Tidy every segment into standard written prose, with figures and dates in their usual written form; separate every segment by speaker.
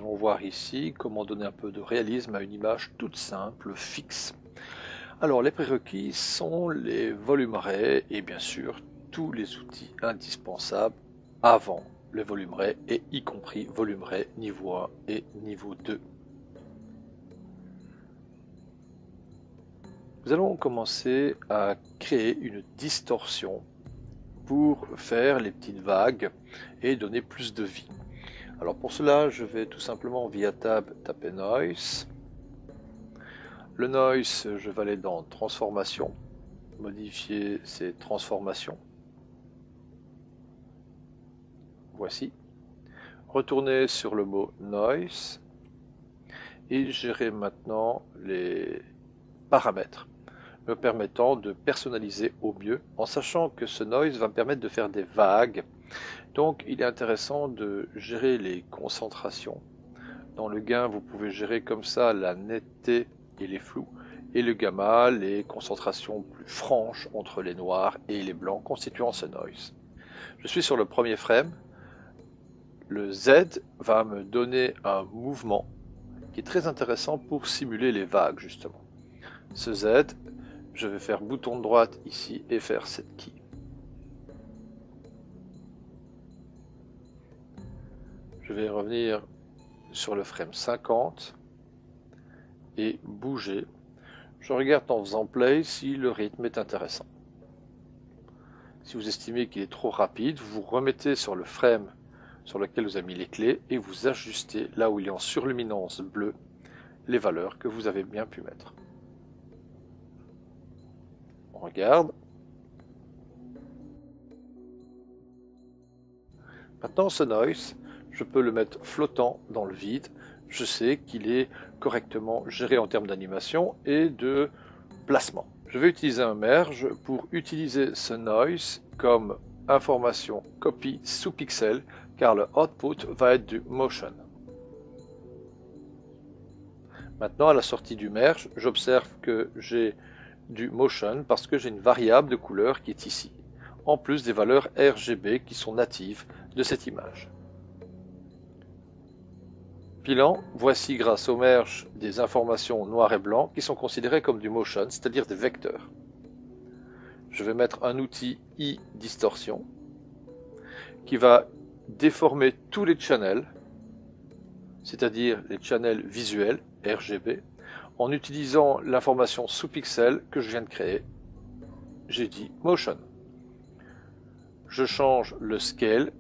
Speaker 1: allons voir ici comment donner un peu de réalisme à une image toute simple, fixe. Alors les prérequis sont les volumes arrays et bien sûr tous les outils indispensables avant le volume array et y compris volume array niveau 1 et niveau 2. Nous allons commencer à créer une distorsion pour faire les petites vagues et donner plus de vie. Alors pour cela, je vais tout simplement via Tab taper Noise. Le Noise, je vais aller dans Transformation, modifier ces transformations. Voici. Retourner sur le mot Noise et gérer maintenant les paramètres me permettant de personnaliser au mieux en sachant que ce Noise va me permettre de faire des vagues. Donc il est intéressant de gérer les concentrations. Dans le gain, vous pouvez gérer comme ça la netteté et les flous, et le gamma, les concentrations plus franches entre les noirs et les blancs constituant ce noise. Je suis sur le premier frame. Le Z va me donner un mouvement qui est très intéressant pour simuler les vagues justement. Ce Z, je vais faire bouton de droite ici et faire cette key. Je vais revenir sur le frame 50 et bouger. Je regarde en faisant play si le rythme est intéressant. Si vous estimez qu'il est trop rapide, vous remettez sur le frame sur lequel vous avez mis les clés et vous ajustez là où il est en surluminance bleue les valeurs que vous avez bien pu mettre. On regarde. Maintenant ce noise, je peux le mettre flottant dans le vide. Je sais qu'il est correctement géré en termes d'animation et de placement. Je vais utiliser un merge pour utiliser ce noise comme information copie sous pixel car le output va être du motion. Maintenant à la sortie du merge, j'observe que j'ai du motion parce que j'ai une variable de couleur qui est ici, en plus des valeurs RGB qui sont natives de cette image. Bilan, voici grâce au merge des informations noir et blanc qui sont considérées comme du motion, c'est-à-dire des vecteurs. Je vais mettre un outil i-distorsion qui va déformer tous les channels, c'est-à-dire les channels visuels RGB, en utilisant l'information sous pixel que je viens de créer. J'ai dit motion. Je change le scale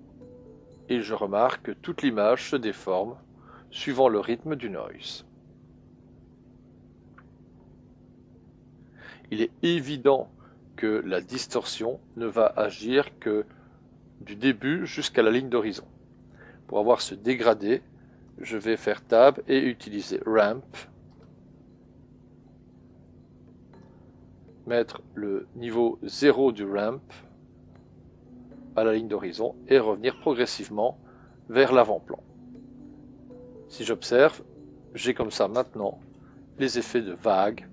Speaker 1: et je remarque que toute l'image se déforme suivant le rythme du noise. Il est évident que la distorsion ne va agir que du début jusqu'à la ligne d'horizon. Pour avoir ce dégradé, je vais faire Tab et utiliser Ramp, mettre le niveau 0 du Ramp à la ligne d'horizon et revenir progressivement vers l'avant-plan. Si j'observe, j'ai comme ça maintenant les effets de vague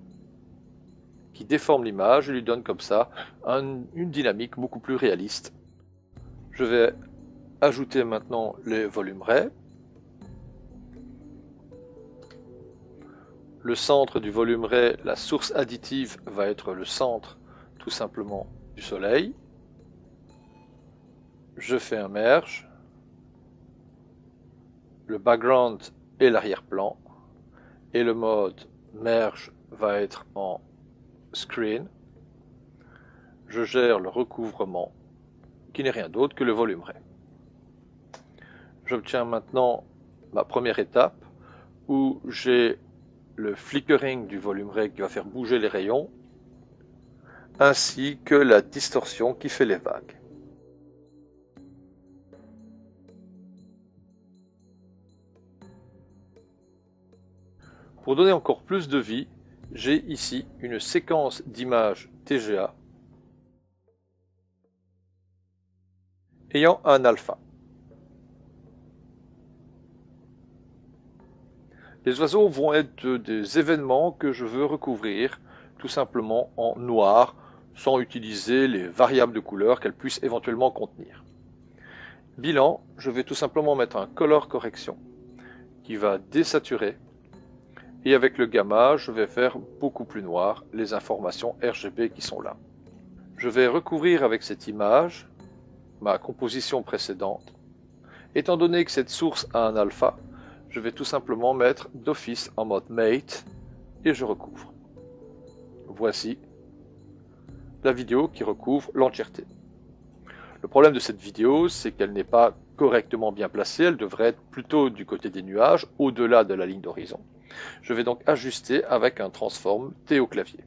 Speaker 1: qui déforment l'image et lui donnent comme ça une dynamique beaucoup plus réaliste. Je vais ajouter maintenant les volumes arrays. Le centre du volume array, la source additive, va être le centre tout simplement du soleil. Je fais un merge. Le background et l'arrière-plan. Et le mode merge va être en screen. Je gère le recouvrement qui n'est rien d'autre que le volume array. J'obtiens maintenant ma première étape où j'ai le flickering du volume array qui va faire bouger les rayons ainsi que la distorsion qui fait les vagues. Pour donner encore plus de vie, j'ai ici une séquence d'images TGA ayant un alpha. Les oiseaux vont être des événements que je veux recouvrir tout simplement en noir sans utiliser les variables de couleur qu'elles puissent éventuellement contenir. Bilan, je vais tout simplement mettre un color correction qui va désaturer. Et avec le gamma, je vais faire beaucoup plus noir les informations RGB qui sont là. Je vais recouvrir avec cette image ma composition précédente. Étant donné que cette source a un alpha, je vais tout simplement mettre d'office en mode mate et je recouvre. Voici la vidéo qui recouvre l'entièreté. Le problème de cette vidéo, c'est qu'elle n'est pas correctement bien placée, elle devrait être plutôt du côté des nuages, au-delà de la ligne d'horizon. Je vais donc ajuster avec un transform T au clavier.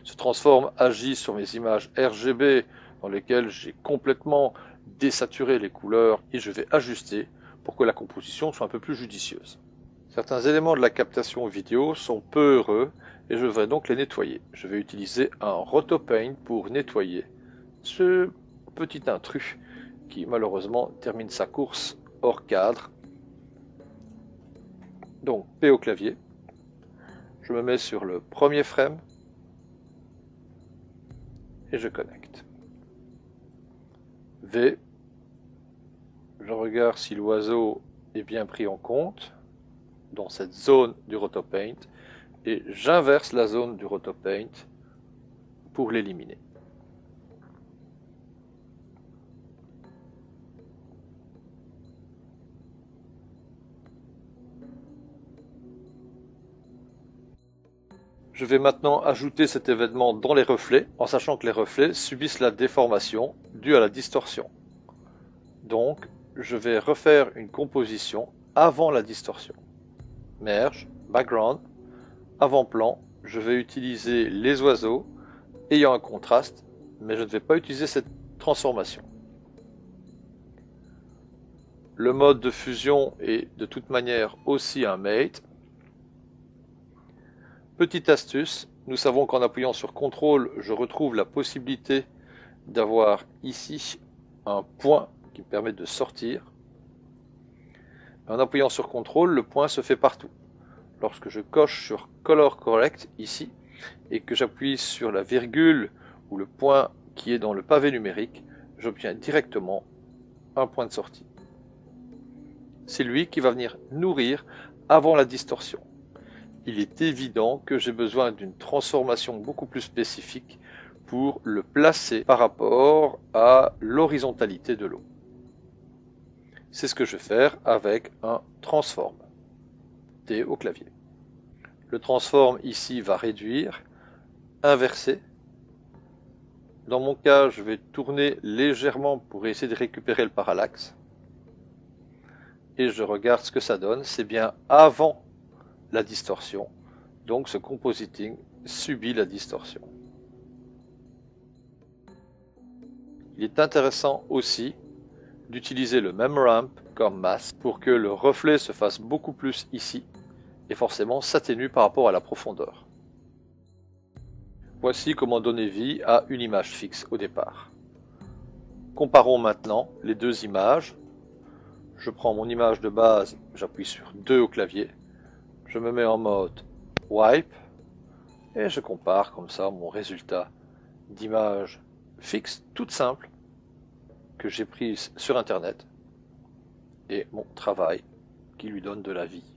Speaker 1: Ce transform agit sur mes images RGB dans lesquelles j'ai complètement désaturé les couleurs et je vais ajuster pour que la composition soit un peu plus judicieuse. Certains éléments de la captation vidéo sont peu heureux et je vais donc les nettoyer. Je vais utiliser un Rotopaint pour nettoyer ce petit intrus qui malheureusement termine sa course hors cadre. Donc P au clavier, je me mets sur le premier frame et je connecte. V, je regarde si l'oiseau est bien pris en compte dans cette zone du Rotopaint et j'inverse la zone du Rotopaint pour l'éliminer. Je vais maintenant ajouter cet événement dans les reflets, en sachant que les reflets subissent la déformation due à la distorsion. Donc, je vais refaire une composition avant la distorsion. Merge, Background, Avant-plan, je vais utiliser les oiseaux ayant un contraste, mais je ne vais pas utiliser cette transformation. Le mode de fusion est de toute manière aussi un mate. Petite astuce, nous savons qu'en appuyant sur CTRL, je retrouve la possibilité d'avoir ici un point qui me permet de sortir. En appuyant sur CTRL, le point se fait partout. Lorsque je coche sur Color Correct ici et que j'appuie sur la virgule ou le point qui est dans le pavé numérique, j'obtiens directement un point de sortie. C'est lui qui va venir nourrir avant la distorsion. Il est évident que j'ai besoin d'une transformation beaucoup plus spécifique pour le placer par rapport à l'horizontalité de l'eau. C'est ce que je vais faire avec un transform. T au clavier. Le transform ici va réduire, inverser. Dans mon cas, je vais tourner légèrement pour essayer de récupérer le parallaxe. Et je regarde ce que ça donne. C'est bien avant la distorsion. Donc ce compositing subit la distorsion. Il est intéressant aussi d'utiliser le même ramp comme masse pour que le reflet se fasse beaucoup plus ici et forcément s'atténue par rapport à la profondeur. Voici comment donner vie à une image fixe au départ. Comparons maintenant les deux images. Je prends mon image de base, j'appuie sur 2 au clavier, je me mets en mode Wipe et je compare comme ça mon résultat d'image fixe toute simple que j'ai prise sur internet et mon travail qui lui donne de la vie.